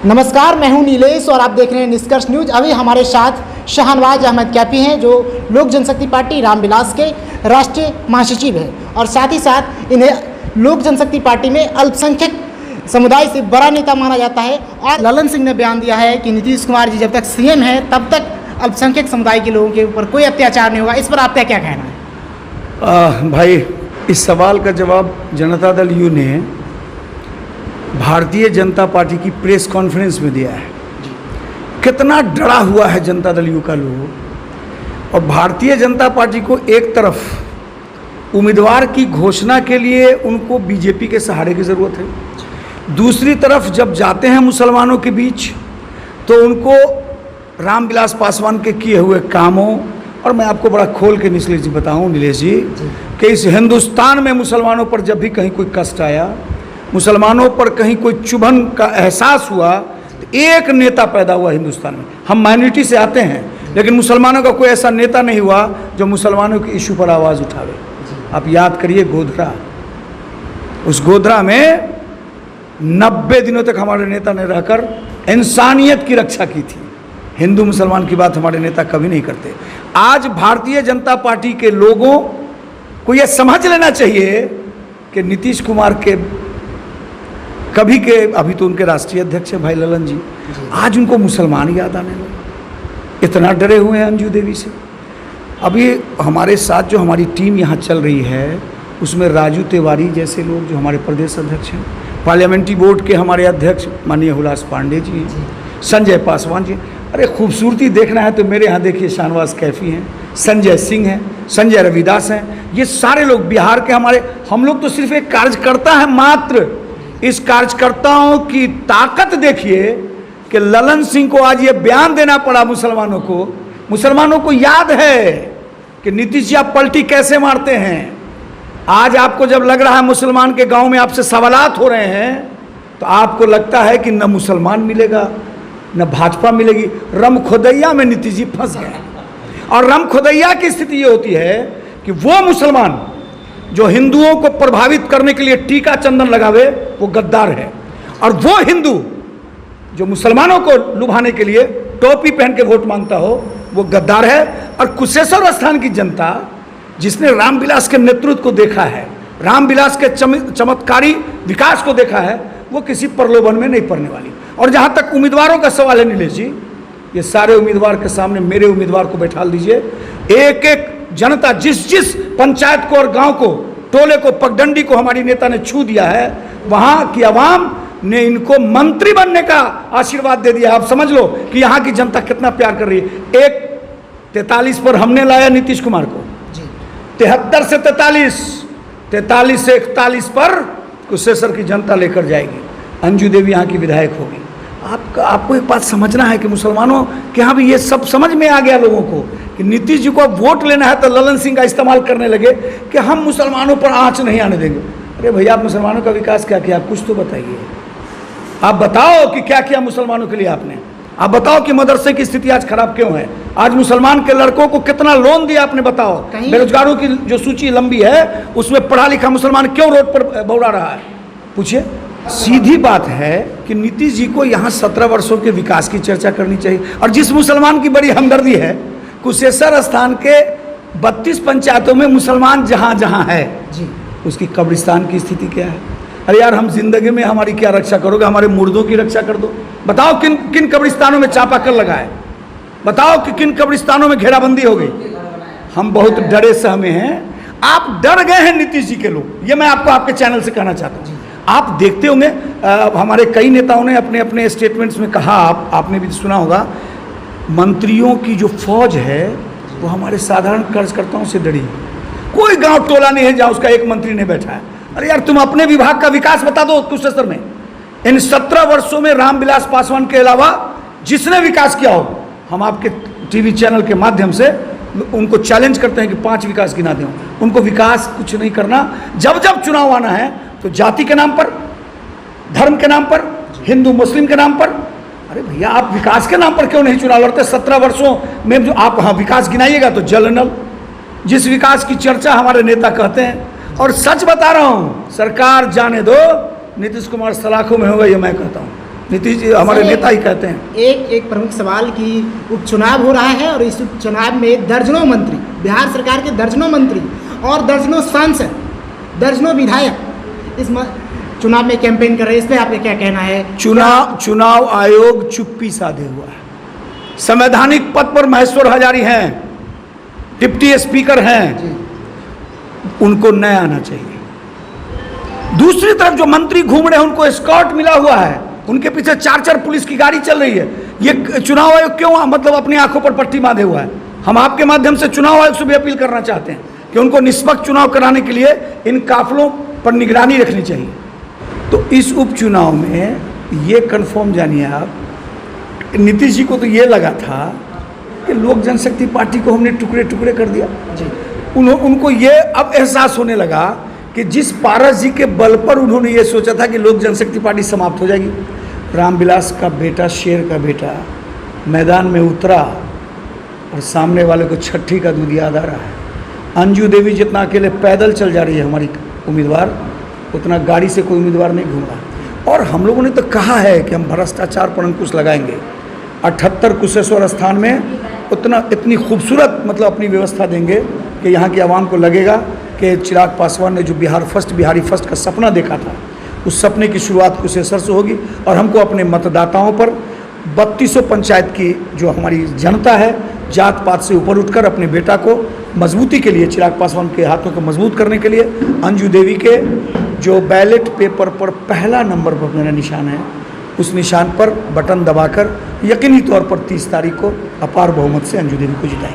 नमस्कार, मैं हूं नीलेश और आप देख रहे हैं निष्कर्ष न्यूज। अभी हमारे साथ शाहनवाज अहमद कैफी हैं जो लोक जनशक्ति पार्टी रामविलास के राष्ट्रीय महासचिव हैं और साथ ही साथ इन्हें लोक जनशक्ति पार्टी में अल्पसंख्यक समुदाय से बड़ा नेता माना जाता है। और ललन सिंह ने बयान दिया है कि नीतीश कुमार जी जब तक सीएम हैं तब तक अल्पसंख्यक समुदाय के लोगों के ऊपर कोई अत्याचार नहीं होगा। इस पर आपका क्या कहना है? भाई, इस सवाल का जवाब जनता दल यू ने भारतीय जनता पार्टी की प्रेस कॉन्फ्रेंस में दिया है। कितना डरा हुआ है जनता दल यू का लोग। और भारतीय जनता पार्टी को एक तरफ उम्मीदवार की घोषणा के लिए उनको बीजेपी के सहारे की ज़रूरत है, दूसरी तरफ जब जाते हैं मुसलमानों के बीच तो उनको रामविलास पासवान के किए हुए कामों, और मैं आपको बड़ा खोल के नीलेश जी बताऊँ नीलेश जी कि इस हिंदुस्तान में मुसलमानों पर जब भी कहीं कोई कष्ट आया, मुसलमानों पर कहीं कोई चुभन का एहसास हुआ तो एक नेता पैदा हुआ हिंदुस्तान में। हम माइनॉरिटी से आते हैं लेकिन मुसलमानों का कोई ऐसा नेता नहीं हुआ जो मुसलमानों के इशू पर आवाज़ उठावे। आप याद करिए गोधरा, उस गोधरा में 90 दिनों तक हमारे नेता ने रहकर इंसानियत की रक्षा की थी। हिंदू मुसलमान की बात हमारे नेता कभी नहीं करते। आज भारतीय जनता पार्टी के लोगों को यह समझ लेना चाहिए कि नीतीश कुमार के कभी के अभी तो उनके राष्ट्रीय अध्यक्ष है भाई ललन जी, आज उनको मुसलमान याद आने लगे। इतना डरे हुए हैं अंजू देवी से। अभी हमारे साथ जो हमारी टीम यहाँ चल रही है उसमें राजू तिवारी जैसे लोग जो हमारे प्रदेश अध्यक्ष हैं, पार्लियामेंट्री बोर्ड के हमारे अध्यक्ष माननीय हुलास पांडे जी हैं, संजय पासवान जी। अरे खूबसूरती देखना है तो मेरे यहाँ देखिए शाहनवाज कैफी हैं, संजय सिंह हैं, संजय रविदास हैं। ये सारे लोग बिहार के हमारे, हम लोग तो सिर्फ एक कार्यकर्ता है मात्र। इस कार्यकर्ताओं की ताकत देखिए कि ललन सिंह को आज ये बयान देना पड़ा मुसलमानों को। मुसलमानों को याद है कि नीतीश जी आप पलटी कैसे मारते हैं। आज आपको जब लग रहा है मुसलमान के गांव में आपसे सवालात हो रहे हैं तो आपको लगता है कि न मुसलमान मिलेगा न भाजपा मिलेगी। रम खुदैया में नीतीश जी फंस गए। और रम खुदैया की स्थिति ये होती है कि वो मुसलमान जो हिंदुओं को प्रभावित करने के लिए टीका चंदन लगावे वो गद्दार है, और वो हिंदू जो मुसलमानों को लुभाने के लिए टोपी पहन के वोट मांगता हो वो गद्दार है। और कुशेश्वर स्थान की जनता जिसने रामविलास के नेतृत्व को देखा है, रामविलास के चमत्कारी विकास को देखा है, वो किसी प्रलोभन में नहीं पड़ने वाली। और जहाँ तक उम्मीदवारों का सवाल है नीलेश जी, ये सारे उम्मीदवार के सामने मेरे उम्मीदवार को बैठा दीजिए। एक एक जनता जिस पंचायत को और गांव को, टोले को, पगडंडी को हमारी नेता ने छू दिया है, वहां की आवाम ने इनको मंत्री बनने का आशीर्वाद दे दिया। आप समझ लो कि यहाँ की जनता कितना प्यार कर रही है। एक 43 पर हमने लाया नीतीश कुमार को, 73 से 43 से 41 पर कुशेश्वर की जनता लेकर जाएगी। अंजू देवी यहाँ की विधायक होगी। आपको एक बात समझना है कि मुसलमानों के यहाँ भी ये सब समझ में आ गया लोगों को कि नीतीश जी को वोट लेना है तो ललन सिंह का इस्तेमाल करने लगे कि हम मुसलमानों पर आंच नहीं आने देंगे। अरे भैया, आप मुसलमानों का विकास क्या किया? कुछ तो बताइए। आप बताओ कि क्या किया मुसलमानों के लिए आपने। आप बताओ कि मदरसे की स्थिति आज खराब क्यों है। आज मुसलमान के लड़कों को कितना लोन दिया आपने, बताओ। बेरोजगारों की जो सूची लंबी है उसमें पढ़ा लिखा मुसलमान क्यों रोड पर बौड़ा रहा है, पूछिए। सीधी बात है कि नीतीश जी को यहाँ 17 वर्षों के विकास की चर्चा करनी चाहिए। और जिस मुसलमान की बड़ी हमदर्दी है, कुशेश्वर स्थान के 32 पंचायतों में मुसलमान जहाँ जहाँ है जी, उसकी कब्रिस्तान की स्थिति क्या है? अरे यार, हम जिंदगी में हमारी क्या रक्षा करोगे? हमारे मुर्दों की रक्षा कर दो। बताओ किन किन कब्रिस्तानों में चापाकल लगा है, बताओ कि किन कब्रिस्तानों में घेराबंदी हो गई। हम बहुत डरे सहमे हैं। आप डर गए हैं नीतीश जी के लोग, ये मैं आपको आपके चैनल से कहना चाहता हूँ। आप देखते होंगे हमारे कई नेताओं ने अपने अपने स्टेटमेंट्स में कहा, आपने भी सुना होगा, मंत्रियों की जो फौज है वो हमारे साधारण कार्यकर्ताओं से डरी। कोई गांव टोला नहीं है जहां उसका एक मंत्री नहीं बैठा है। अरे यार, तुम अपने विभाग का विकास बता दो कुशेश्वर में। इन 17 वर्षों में रामविलास पासवान के अलावा जिसने विकास किया हो, हम आपके टीवी चैनल के माध्यम से उनको चैलेंज करते हैं कि 5 विकास गिना दें। उनको विकास कुछ नहीं करना। जब जब चुनाव आना है तो जाति के नाम पर, धर्म के नाम पर, हिंदू मुस्लिम के नाम पर। अरे भैया, आप विकास के नाम पर क्यों नहीं चुनाव लड़ते? 17 वर्षों में जो आप विकास गिनाइएगा तो जल नल, जिस विकास की चर्चा हमारे नेता कहते हैं। और सच बता रहा हूँ, सरकार जाने दो, नीतीश कुमार सलाखों में होगा, ये मैं कहता हूँ। नीतीश जी हमारे सर, नेता ही कहते हैं। एक प्रमुख सवाल कि उपचुनाव हो रहा है और इस उपचुनाव में दर्जनों मंत्री, बिहार सरकार के दर्जनों मंत्री और दर्जनों सांसद, दर्जनों विधायक इस चुनाव में कैंपेन कर रहे हैं। इस पर आपका क्या कहना है? चुनाव आयोग चुप्पी साधे हुआ है। संवैधानिक पद पर महेश्वर हजारी हैं, डिप्टी स्पीकर हैं, उनको न आना चाहिए। दूसरी तरफ जो मंत्री घूम रहे हैं उनको एस्कॉर्ट मिला हुआ है, उनके पीछे 4-4 पुलिस की गाड़ी चल रही है। ये चुनाव आयोग क्यों मतलब अपनी आंखों पर पट्टी बांधे हुआ है? हम आपके माध्यम से चुनाव आयोग से भी अपील करना चाहते हैं कि उनको निष्पक्ष चुनाव कराने के लिए इन काफिलों पर निगरानी रखनी चाहिए। तो इस उपचुनाव में ये कन्फर्म जानिए आप, नीतीश जी को तो ये लगा था कि लोक जनशक्ति पार्टी को हमने टुकड़े टुकड़े कर दिया जी। उनको ये अब एहसास होने लगा कि जिस पारस जी के बल पर उन्होंने ये सोचा था कि लोक जनशक्ति पार्टी समाप्त हो जाएगी, रामविलास का बेटा, शेर का बेटा मैदान में उतरा और सामने वाले को छठी का दूध याद आ रहा है। अंजू देवी जितना अकेले पैदल चल जा रही है हमारी उम्मीदवार, उतना गाड़ी से कोई उम्मीदवार नहीं घूम रहा। और हम लोगों ने तो कहा है कि हम भ्रष्टाचार पर अंकुश लगाएंगे। 78 कुशेश्वर स्थान में इतनी खूबसूरत मतलब अपनी व्यवस्था देंगे कि यहाँ की आवाम को लगेगा कि चिराग पासवान ने जो बिहारी फर्स्ट का सपना देखा था, उस सपने की शुरुआत कुशेश्वर से होगी। और हमको अपने मतदाताओं पर 3200 पंचायत की जो हमारी जनता है, जात पात से ऊपर उठकर अपने बेटा को मजबूती के लिए, चिराग पासवान के हाथों को मजबूत करने के लिए अंजू देवी के जो बैलेट पेपर पर पहला नंबर पर मेरा निशान है, उस निशान पर बटन दबाकर यकीनी तौर पर 30 तारीख को अपार बहुमत से अंजू देवी को जिताएंगे।